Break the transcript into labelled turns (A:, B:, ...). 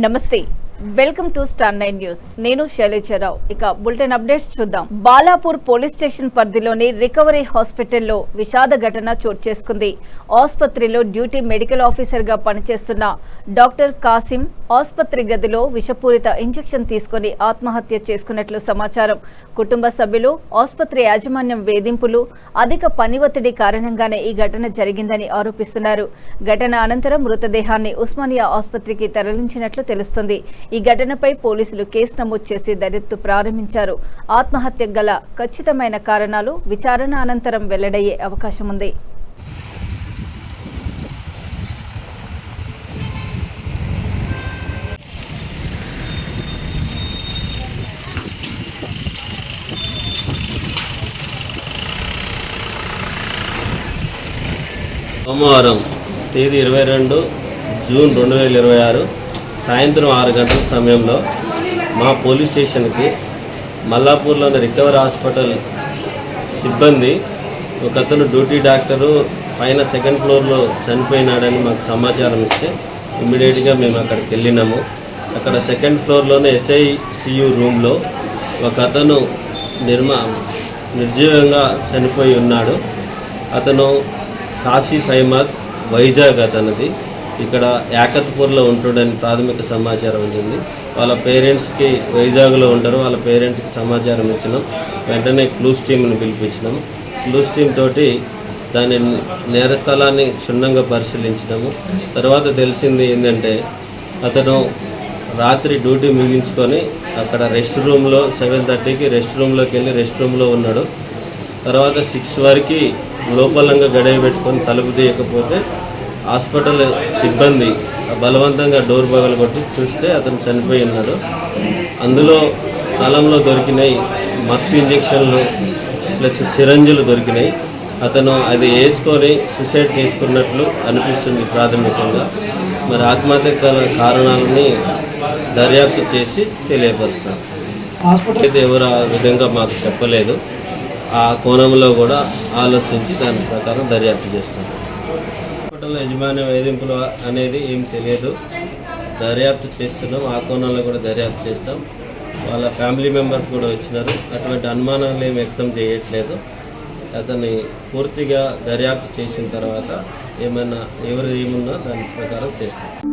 A: నమస్తే welcome to star 9 news. నేను శైలజరావు. ఇక బులెటిన్ అప్డేట్స్ చూద్దాం. బాలాపూర్ పోలీస్ స్టేషన్ పరిధిలోని రికవరీ హాస్పిటల్లో విషాద ఘటన చోటు చేసుకుంది. ఆసుపత్రిలో డ్యూటీ మెడికల్ ఆఫీసర్ గా పనిచేస్తున్న డాక్టర్ కాసిం ఆసుపత్రి గదిలో విషపూరిత ఇంజెక్షన్ తీసుకుని ఆత్మహత్య చేసుకున్నట్లు సమాచారం. కుటుంబ సభ్యులు, ఆసుపత్రి యాజమాన్యం వేధింపులు, అధిక పని ఒత్తిడి కారణంగానే ఈ ఘటన జరిగిందని ఆరోపిస్తున్నారు. ఘటన అనంతరం మృతదేహాన్ని ఉస్మానియా ఆసుపత్రికి తరలించినట్లు తెలుస్తుంది. ఈ ఘటనపై పోలీసులు కేసు నమోదు చేసి దర్యాప్తు ప్రారంభించారు. ఆత్మహత్య గల ఖచ్చితమైన కారణాలు విచారణ అనంతరం వెల్లడయ్యే అవకాశం ఉంది.
B: సోమవారం తేదీ 22 జూన్ 2026 సాయంత్రం 6 గంటల సమయంలో మా పోలీస్ స్టేషన్కి మల్లాపూర్లోని రికవరీ హాస్పిటల్ సిబ్బంది ఒకతను డ్యూటీ డాక్టరు పైన సెకండ్ ఫ్లోర్లో చనిపోయినాడని మాకు సమాచారం ఇస్తే ఇమ్మీడియట్గా మేము అక్కడికి వెళ్ళినాము. అక్కడ సెకండ్ ఫ్లోర్లోనే SICU రూమ్లో ఒకతను నిర్జీవంగా చనిపోయి ఉన్నాడు. అతను కాసిఫ్ అహ్మద్, వైజాగ్ అతనిది. ఇక్కడ యాకత్పూర్లో ఉంటుండని ప్రాథమిక సమాచారం ఉంటుంది. వాళ్ళ పేరెంట్స్కి వైజాగ్లో ఉంటారు. వాళ్ళ పేరెంట్స్కి సమాచారం ఇచ్చినాం. వెంటనే క్లూస్ టీమ్ని పిలిపించినాం. క్లూస్ టీమ్ తోటి దాని నేర స్థలాన్ని క్షుణ్ణంగా పరిశీలించినాము. తర్వాత తెలిసింది ఏంటంటే అతను రాత్రి డ్యూటీ ముగించుకొని అక్కడ రెస్ట్ రూమ్లో 7:30కి రెస్ట్ రూమ్లోకి వెళ్ళి రెస్ట్ రూమ్లో ఉన్నాడు. తర్వాత 6 వరకు లోపలంగా గడియ పెట్టుకొని తలుపు తీయకపోతే హాస్పిటల్ సిబ్బంది బలవంతంగా డోర్ పగలగొట్టి చూస్తే అతను చనిపోయి ఉన్నాడు. అందులో స్థలంలో దొరికినాయి మత్తు ఇంజెక్షన్లు ప్లస్ సిరంజులు దొరికినాయి. అతను అది వేసుకొని సూసైడ్ చేసుకున్నట్లు అనిపిస్తుంది ప్రాథమికంగా. మరి ఆత్మహత్య కారణాలని దర్యాప్తు చేసి తెలియపరుస్తాం. అయితే ఎవరు ఆ విధంగా మాకు చెప్పలేదు. ఆ కోణంలో కూడా ఆలోచించి దాని ప్రకారం దర్యాప్తు చేస్తాం. హాస్పిటల్ యజమాని వేధింపులు అనేది ఏం తెలియదు. దర్యాప్తు చేస్తున్నాం. ఆ కోణంలో కూడా దర్యాప్తు చేస్తాం. వాళ్ళ ఫ్యామిలీ మెంబర్స్ కూడా వచ్చినారు. అటువంటి అనుమానాలు ఏం వ్యక్తం చేయట్లేదు. అతన్ని పూర్తిగా దర్యాప్తు చేసిన తర్వాత ఏమైనా ఎవరు ఏమున్నా దాని ప్రకారం చేస్తాం.